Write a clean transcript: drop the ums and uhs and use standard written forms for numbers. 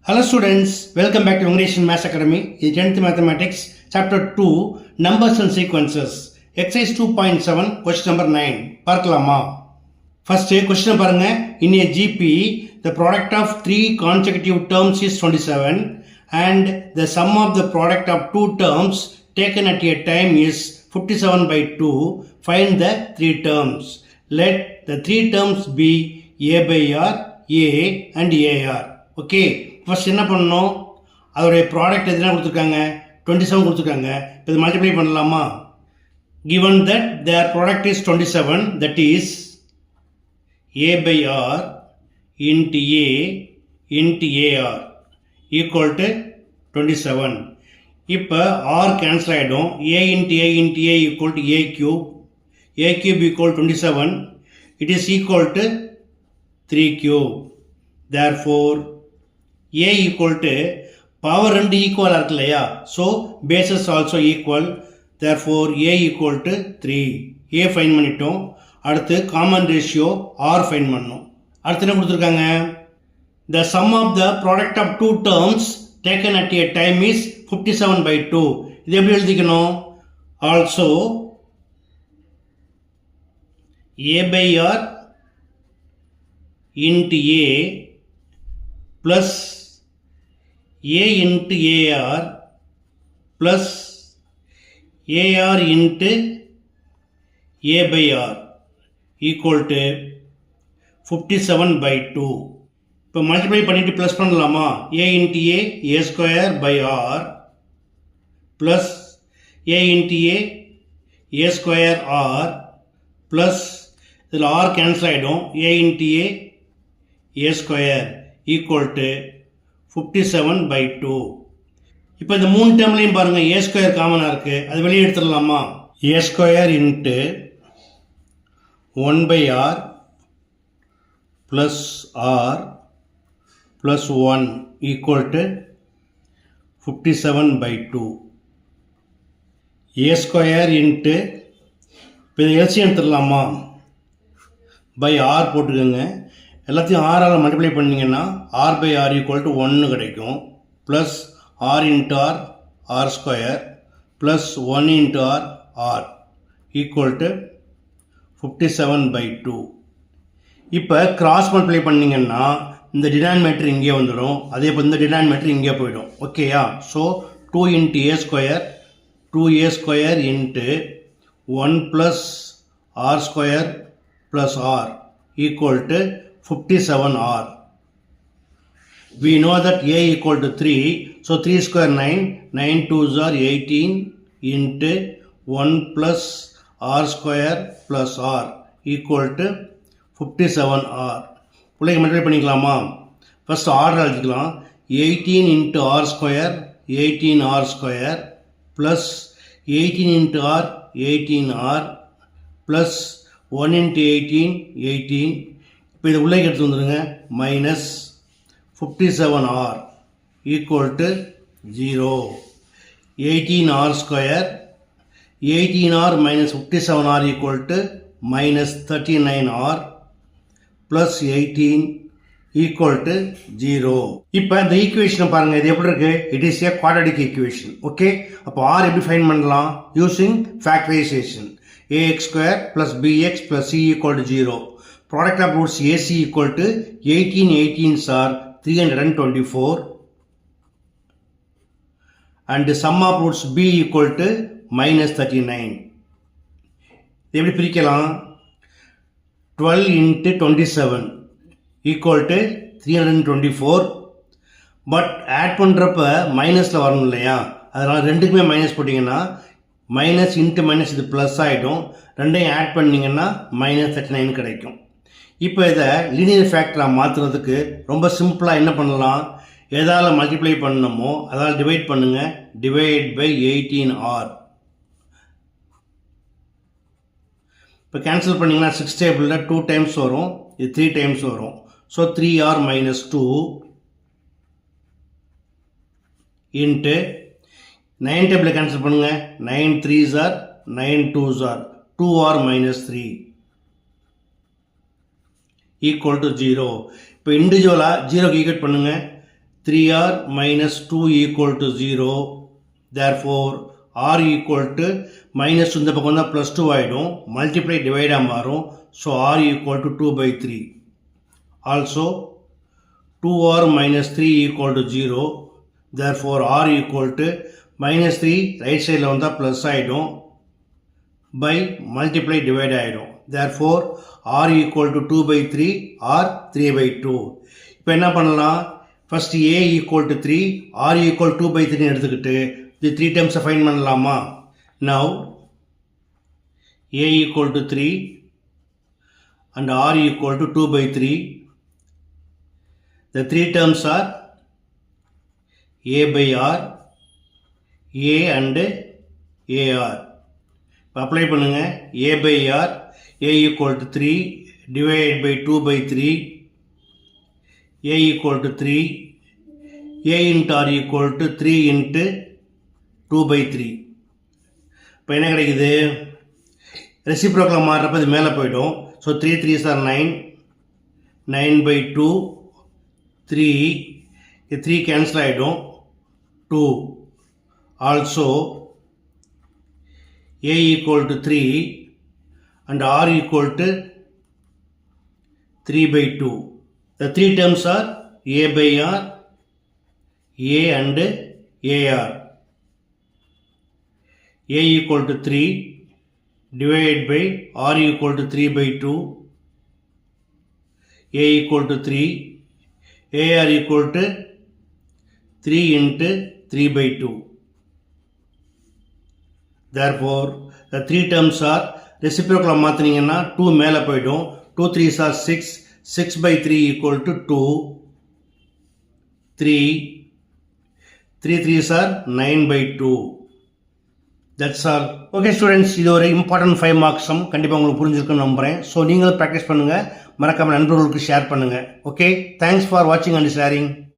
Hello students, welcome back to English Maths Academy. This is 10th Mathematics, Chapter 2, Numbers and Sequences. Exercise 2.7, question number 9. பார்க்கலாமா? First question பாருங்க. In a GP, the product of 3 consecutive terms is 27 and the sum of the product of 2 terms taken at a time is 57 by 2. Find the 3 terms. Let the 3 terms be A by R, A and AR. Okay. First என்ன பண்ணணும், அதோடைய product எதுனா கொடுத்துருக்காங்க, 27 கொடுத்துருக்காங்க. இப்போ இது multiply பண்ணலாமா? given that their product is 27, that is A by R into A into AR equal to 27. இப்போ R கேன்சல் ஆகிடும். A into A into A equal to A cube. A cube equal 27. It is equal to 3 cube. Therefore A equal to power ரெண்டு ஈக்குவலாக இருக்கு இல்லையா, so bases also equal. Therefore A equal to 3. A find பண்ணிட்டோம். அடுத்து common ratio R fine பண்ணணும். அடுத்து என்ன கொடுத்துருக்காங்க, the sum of the product of 2 terms taken at a time is 57 by 2. இது எப்படி எழுதிக்கணும், also A by R into A plus A into AR plus AR into A by R equal to 57 by 2. இப்போ multiply பண்ணிட்டு plus பண்ணலாமா? A into A, A square by R plus A into A, A square R plus இதில் R cancel ஆகிடும். A into A, A square equal to 57 by 2. இப்போ இந்த மூணு டேர்ம்லையும் பாருங்கள், A square காமனாக இருக்குது, அது வெளியே எடுத்துடலாமா? A square into 1 by R plus R plus 1 equal to 57 by 2. A square into, இப்போ இதை எல்சியம் எடுத்துடலாமா? பை R போட்டுக்கோங்க. எல்லாத்தையும் ஆரால் மல்டிப்ளை பண்ணிங்கன்னா R by R equal to 1 கிடைக்கும். Plus R into R, R square plus 1 into R, R equal to 57 by 2. இப்போ cross multiply பண்ணிங்கன்னா இந்த denominator இங்கே வந்துடும், அதே போல் இந்த டினாமினேட்டர் இங்கே போயிடும். ஓகேயா? So 2 into A square 2A square into 1 plus R square plus R equal to 57R. We know that A equal to 3, so 3 square 9, 9 2s are 18 into 1 plus R square plus R equal to 57R. பிள்ளைங்க multiply பண்ணிக்கலாமா? First order எழுதிக்கலாம். 18 into R square 18R square plus 18 into R 18R plus 1 into 18 18. இப்போ இதை உள்ளே எடுத்து வந்துடுங்க. Minus 57R equal to 0. 18R square 18R minus 57R equal to minus 39R plus 18 equal to 0. இப்போ இந்த ஈக்குவேஷனை பாருங்கள், இது எப்படி இருக்குது? It is a quadratic equation. Okay, அப்போ R எப்படி ஃபைண்ட் பண்ணலாம்? Using factorisation. AX square plus BX plus C equal to 0. Product of roots AC equal to 18 18s are 324 and the sum of roots B equal to minus 39. எப்படி பிரிக்கலாம்? 12 into 27 equal to 324. But add பண்ணுறப்ப மைனஸில் வரணும் இல்லையா, அதனால் ரெண்டுக்குமே minus போட்டிங்கன்னா minus into minus இது ப்ளஸ் ஆகிடும். ரெண்டையும் ஆட் பண்ணிங்கன்னா மைனஸ் 39 கிடைக்கும். இப்போ இதை லீனியர் ஃபேக்டராக மாற்றுறதுக்கு ரொம்ப சிம்பிளாக என்ன பண்ணலாம், எதால் மல்டிப்ளை பண்ணணுமோ அதால் டிவைட் பண்ணுங்கள். Divide by 18R. இப்போ கேன்சல் பண்ணிங்கன்னா 6 டேபிளில் 2 டைம்ஸ் வரும், இது 3 டைம்ஸ் வரும். ஸோ 3R மைனஸ் 2 இன்ட்டு 9 டேபிளில் கேன்சல் பண்ணுங்கள். 9 3s are 9 2s are 2R minus 3 equal to 0. இப்போ இண்டிவிஜுவலாக 0க்கு ஈக்குவேட் பண்ணுங்கள். 3r minus 2 equal to 0. Therefore r equal to minus இந்த பக்கம் வந்தால் plus 2 ஆகிடும், multiply divide மாறும். So r equal to 2 by 3. Also 2r minus 3 equal to 0. Therefore r equal to minus 3 right side வந்தால் plus ஆகிடும், by multiply divide ஆகிடும். Therefore r equal to 2 by 3 or 3 by 2. இப்போ என்ன பண்ணலாம், first a equal to 3, r equal 2 by 3 எடுத்துக்கிட்டு the 3 terms find பண்ணலாமா. Now a equal to 3 and r equal to 2 by 3. The 3 terms are a by r, a and ar. apply பண்ணுங்க. a by r, a equal to 3 divided by 2 by 3, a equal to 3, a into r equal to 3 into 2 by 3. இப்போ என்ன கிடைக்குது, reciprocal மாறுறப்ப இது மேலே போய்டும். So 3 3s are 9, 9 by 2, 3, 3 cancel ஆகிடும், 2. Also a equal to 3 and r equal to 3 by 2. The 3 terms are a by r, a and ar. a equal to 3 divided by r equal to 3 by 2, a equal to 3, ar equal to 3 into 3 by 2. Therefore the 3 terms are reciprocal மாற்றினீங்கன்னா 2 மேலே போய்டும். 2 3s are 6, 6 by 3 equal to 2, 3, 3 3s are 9 by 2. That's all. Okay students, இது ஒரு important 5 marks sum. கண்டிப்பாக உங்களுக்கு புரிஞ்சிருக்குன்னு நம்புகிறேன். So நீங்களும் practice பண்ணுங்கள், மறக்காமல் நண்பர்களுக்கு ஷேர் பண்ணுங்கள். ஓகே, தேங்க்ஸ் ஃபார் வாட்சிங் அண்ட் ஷேரிங்.